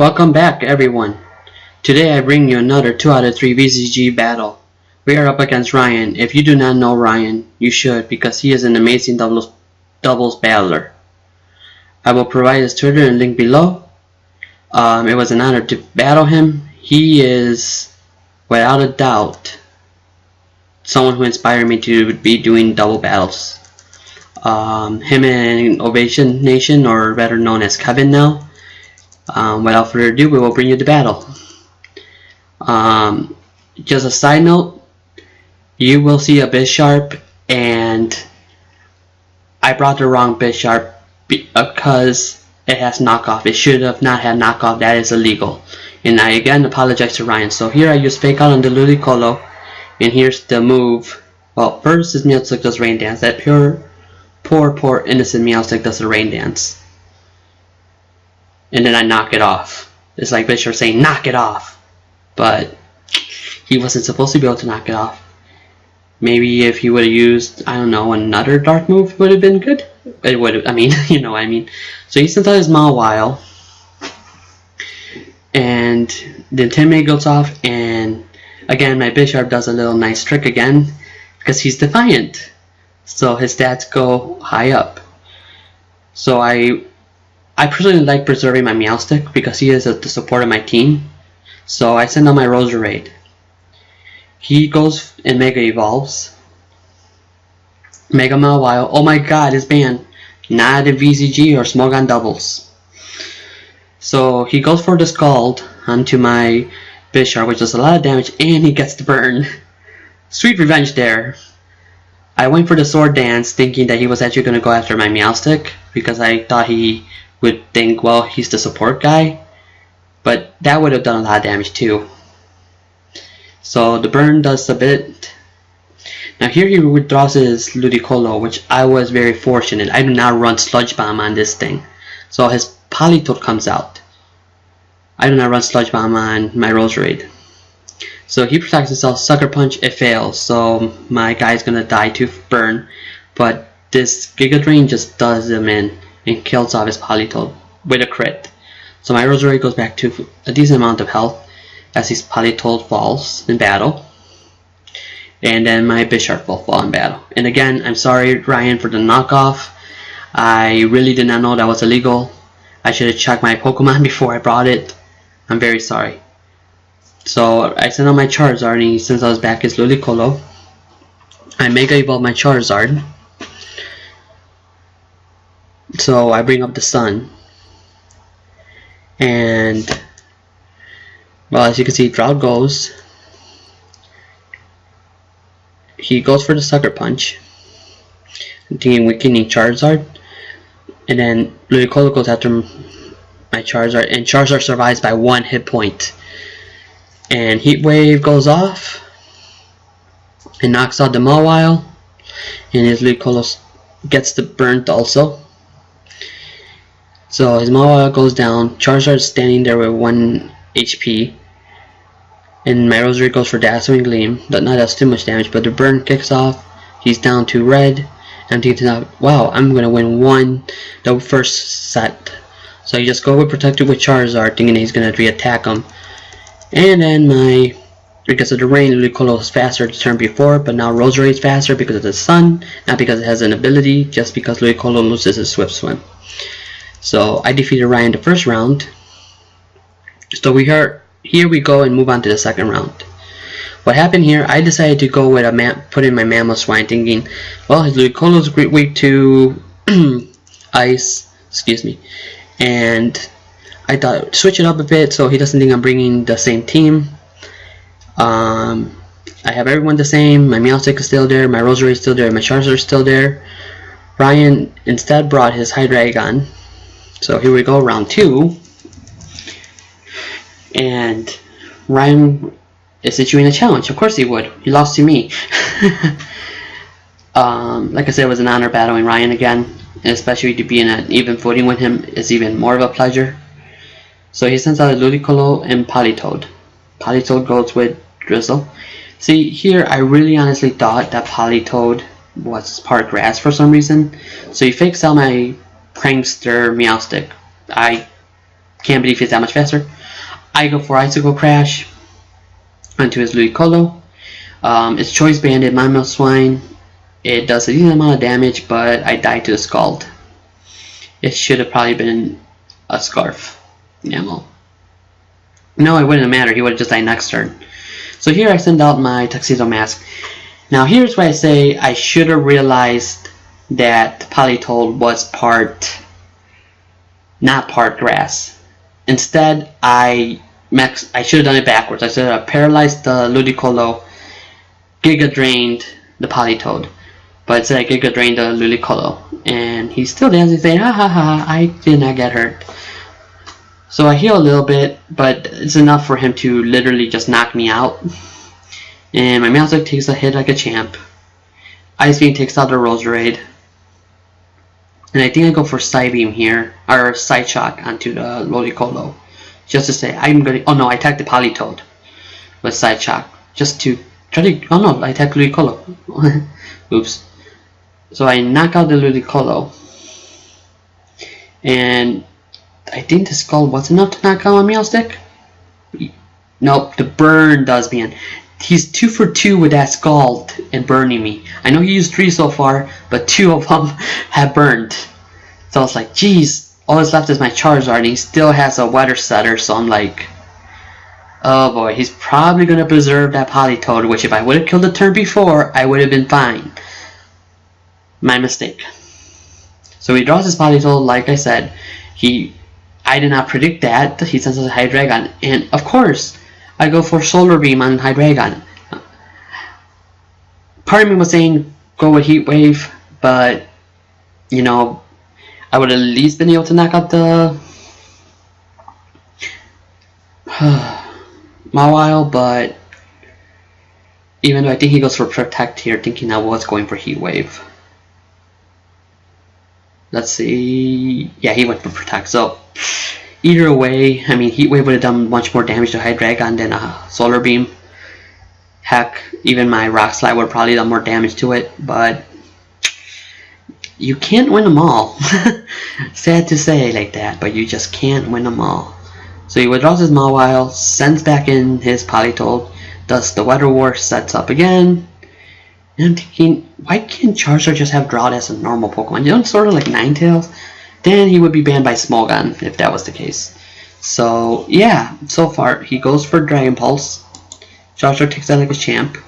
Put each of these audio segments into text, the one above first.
Welcome back, everyone. Today I bring you another 2 out of 3 VGC battle. We are up against Ryan. If you do not know Ryan, you should, because he is an amazing doubles battler. I will provide his Twitter and link below. It was an honor to battle him. He is, without a doubt, someone who inspired me to be doing double battles. Him and Ovation Nation, or better known as Kevin now. Without further ado, we will bring you the battle. Just a side note, you will see a Bisharp, and I brought the wrong Bisharp because it has knockoff. It should have not had knockoff. That is illegal. And I again apologize to Ryan. So here I use Fake Out on the Ludicolo, and here's the move. Well, first this Meowstic does Rain Dance. That poor innocent Meowstic does the Rain Dance. And then I knock it off. It's like Bisharp saying, knock it off. But he wasn't supposed to be able to knock it off. Maybe if he would have used, I don't know, another dark move, would have been good. It would have, I mean, you know what I mean. So he sends out his Mawile. And the Intimidate goes off. And again, my Bisharp does a little nice trick again. Because he's defiant. So his stats go high up. So I personally like preserving my Meowstic because he is the support of my team. So I send out my Roserade. He goes and Mega Evolves. Mega Mawile. Oh my god, it's banned. Not in VGC or Smogon doubles. So he goes for the Scald onto my Bisharp, which does a lot of damage, and he gets the burn. Sweet revenge there. I went for the Sword Dance thinking that he was actually going to go after my Meowstic because I thought he would think, well, he's the support guy, but that would have done a lot of damage too. So the burn does a bit. Now here he withdraws his Ludicolo, which I was very fortunate. I do not run Sludge Bomb on this thing, so his Politoed comes out. I do not run Sludge Bomb on my Roserade. So he protects himself. Sucker Punch, it fails, so my guy is gonna die to burn, but this Giga Drain just does him in and kills off his Politoed with a crit. So my Roserade goes back to a decent amount of health as his Politoed falls in battle. And then my Bisharp will fall in battle. And again, I'm sorry Ryan for the knockoff. I really did not know that was illegal. I should have checked my Pokemon before I brought it. I'm very sorry. So I sent out my Charizard and he sends out back his Ludicolo. I Mega Evolve my Charizard. So I bring up the Sun, and well, as you can see, Drought goes. He goes for the Sucker Punch, thinking weakening Charizard, and then Ludicolo goes after my Charizard, and Charizard survives by 1 hit point. And Heat Wave goes off and knocks out the Mawile, and his Ludicolo gets the burnt also. So his Mawile goes down, Charizard's standing there with 1 HP, and my Roserade goes for Dazzling Gleam. That not does too much damage, but the burn kicks off. He's down to red. I'm thinking, wow, I'm gonna win the first set. So you just go with Protected with Charizard, thinking he's gonna re-attack him. And then because of the rain, Ludicolo was faster the turn before, but now Roserade's faster because of the sun, not because it has an ability, just because Ludicolo loses his Swift Swim. So I defeated Ryan the first round. So here we go and move on to the second round. What happened here, I decided to go with put in my Mamoswine, thinking, well, his Ludicolo is weak to ice, excuse me, and I thought switch it up a bit so he doesn't think I'm bringing the same team. I have everyone the same. My Meowstic is still there, my Roserade is still there, my Charizard is still there. Ryan instead brought his Hydreigon. So here we go, round 2. And Ryan is issuing a challenge. Of course he would. He lost to me. Like I said, it was an honor battling Ryan again. And especially to be in an even footing with him is even more of a pleasure. So he sends out a Ludicolo and Politoed. Politoed goes with Drizzle. See, here I really honestly thought that Politoed was part grass for some reason. So he fakes out my Prankster Meowstic. I Can't believe he's that much faster. I go for Icicle Crash onto his Ludicolo. It's Choice Banded, Mamoswine. It does a decent amount of damage, but I died to the Scald. It should have probably been a Scarf. Yeah, well. No, it wouldn't have mattered. He would have just died next turn. So here I send out my Tuxedo Mask. Now here's where I say I should have realized that Politoed was not part grass. Instead, I should have done it backwards. I should have paralyzed the Ludicolo, Giga Drained the Politoed. But instead I Giga Drained the Ludicolo. And he's still dancing saying, ha ha ha, I did not get hurt. So I heal a little bit, but it's enough for him to literally just knock me out. And my Meowstic takes a hit like a champ. Ice Beam takes out the Roserade. And I think I go for Psybeam here, or Side Shock onto the Ludicolo. Just to say, I'm gonna, oh no, I attacked the Politoed with Side Shock. Just to try to, oh no, I attacked Ludicolo. Oops. So I knock out the Ludicolo. And I think the Scald was enough to knock out my Meowstic. Nope, the burn does me in. He's 2 for 2 with that Scald and burning me. I know he used 3 so far, but 2 of them have burned. So I was like, geez, all that's left is my Charizard, and he still has a Weather Setter, so I'm like, oh boy, he's probably going to preserve that Politoed, which if I would have killed the turn before, I would have been fine. My mistake. So he draws his Politoed, like I said. I did not predict that. He sends us a Hydreigon, and of course, I go for Solar Beam on Hydreigon. Part of me was saying go with Heat Wave, but you know, I would have at least been able to knock out the Mawile, but even though I think he goes for Protect here, thinking I was going for Heat Wave. Let's see. Yeah, he went for Protect. So either way, I mean, Heat Wave would have done much more damage to Hydreigon than a Solar Beam. Heck, even my Rock Slide would have probably done more damage to it, but you can't win them all. Sad to say like that, but you just can't win them all. So he withdraws his Mawile, sends back in his Politoed, does the Weather War, sets up again. And I'm thinking, why can't Charizard just have Drought as a normal Pokemon? You know, sort of like Ninetales? Then he would be banned by Smogon if that was the case. So yeah, so far he goes for Dragon Pulse. Charizard takes that like a champ.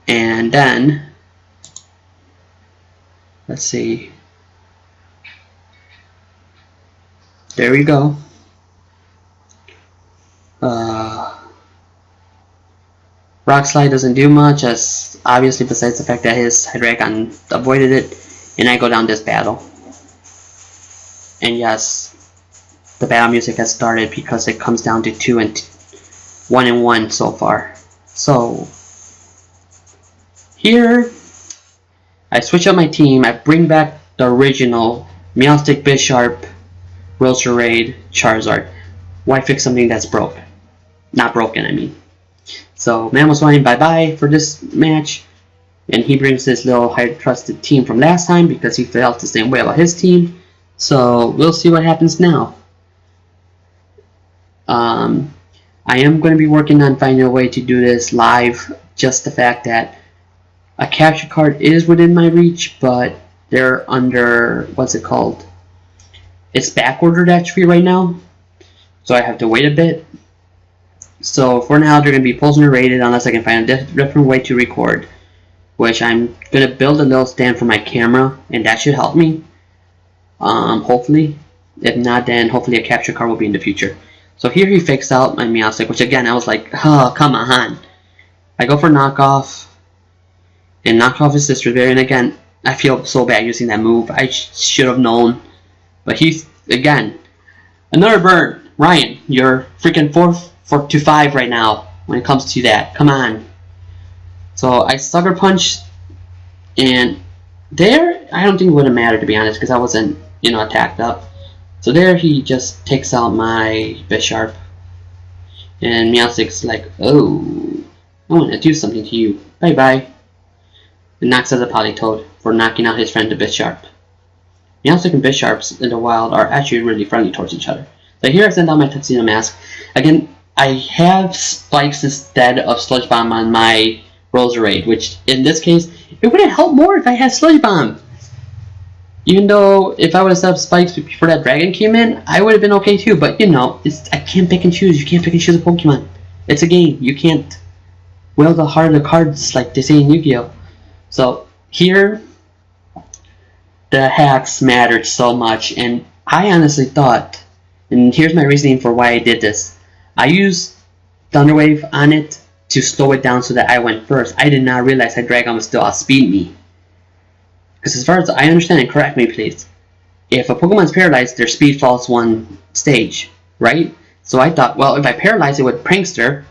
And then let's see. There we go. Rock Slide doesn't do much, as obviously besides the fact that his Hydreigon avoided it, and I go down this battle. And yes, the battle music has started because it comes down to 2 and 1 and 1 so far. So here, I switch up my team. I bring back the original Meowstic, Bisharp, Roserade, Charizard. Why fix something that's broken? Not broken, I mean. So Mamoswine bye-bye for this match, and he brings this little high-trusted team from last time because he felt the same way about his team. So we'll see what happens now. I am going to be working on finding a way to do this live. Just the fact that a capture card is within my reach, but they're under, what's it called? It's backordered actually right now, so I have to wait a bit. So for now, they're going to be post narrated unless I can find a different way to record, which I'm going to build a little stand for my camera, and that should help me. Hopefully. If not, then hopefully a capture card will be in the future. So here he fakes out my Meowstic, which again I was like, oh, come on. I go for knockoff, and knockoff his Sister Berry, and again, I feel so bad using that move. I should have known. But he's, again, another burn. Ryan, you're freaking 4 to 5 right now when it comes to that. Come on. So I Sucker Punch, and there, I don't think it would have mattered, to be honest, because I wasn't, you know, attacked up. So there he just takes out my Bisharp, and Meowstic's like, oh, I want to do something to you. Bye-bye. And knocks out the Politoed for knocking out his friend the Bisharp. Meowstic and Bisharps in the wild are actually really friendly towards each other. So here I send out my Tuxedo Mask. Again, I have spikes instead of Sludge Bomb on my Roserade, which in this case, it would have helped more if I had Sludge Bomb. Even though if I would have set up spikes before that dragon came in, I would have been okay too. But you know, I can't pick and choose. You can't pick and choose a Pokemon. It's a game. You can't wield the heart of the cards like they say in Yu-Gi-Oh! So here, the hacks mattered so much, and I honestly thought, and here's my reasoning for why I did this. I used Thunder Wave on it to slow it down so that I went first. I did not realize that Dragon would still outspeed me. Because as far as I understand, and correct me please, if a Pokemon's paralyzed, their speed falls one stage, right? So I thought, well, if I paralyze it with Prankster,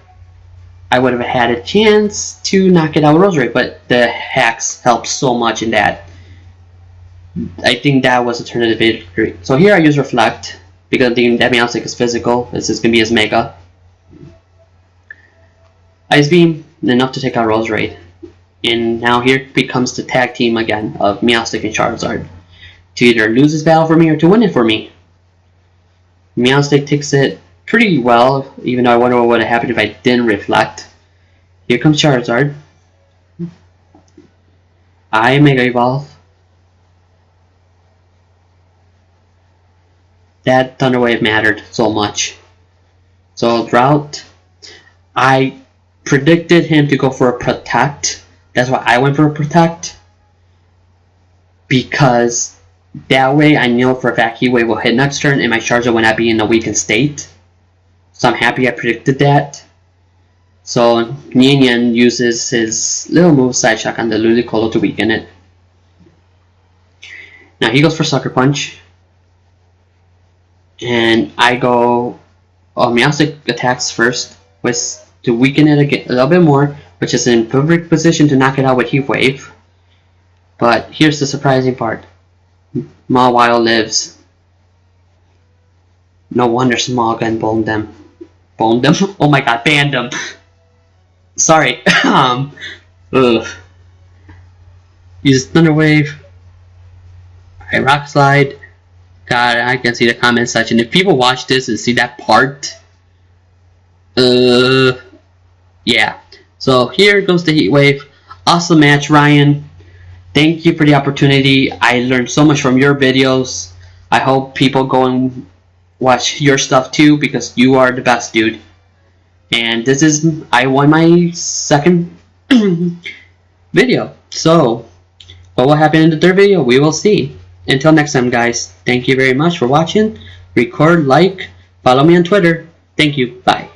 I would have had a chance to knock it out with Roserade, but the hacks helped so much in that. I think that was a turn of the victory. So here I use Reflect, because I think that Meowstic is physical. This is going to be his Mega. Ice Beam, enough to take out Roserade. And now here becomes the tag team again of Meowstic and Charizard. To either lose this battle for me or to win it for me. Meowstic takes it pretty well, even though I wonder what would have happened if I didn't Reflect. Here comes Charizard. I Mega Evolve. That Thunder Wave mattered so much. So Drought, I predicted him to go for a Protect. That's why I went for a Protect. Because that way I know for a fact Heatwave will hit next turn and my Charizard will not be in a weakened state. So I'm happy I predicted that. So Nian uses his little move Side Shock on the Ludicolo to weaken it. Now he goes for Sucker Punch. And I go, Meowstic attacks first to weaken it again, a little bit more, which is in perfect position to knock it out with Heat Wave. But here's the surprising part. Mawile lives. No wonder Smoggun boned them. Boned them? Oh my god, banned them. Sorry. Ugh. Use Thunder Wave. I Rock Slide. God, I can see the comment section. If people watch this and see that part, yeah. So here goes the Heat Wave. Awesome match, Ryan. Thank you for the opportunity. I learned so much from your videos. I hope people go and watch your stuff too, because you are the best, dude. And this is, I won my second video. So, what will happen in the third video? We will see. Until next time, guys, thank you very much for watching. Record, like, follow me on Twitter. Thank you. Bye.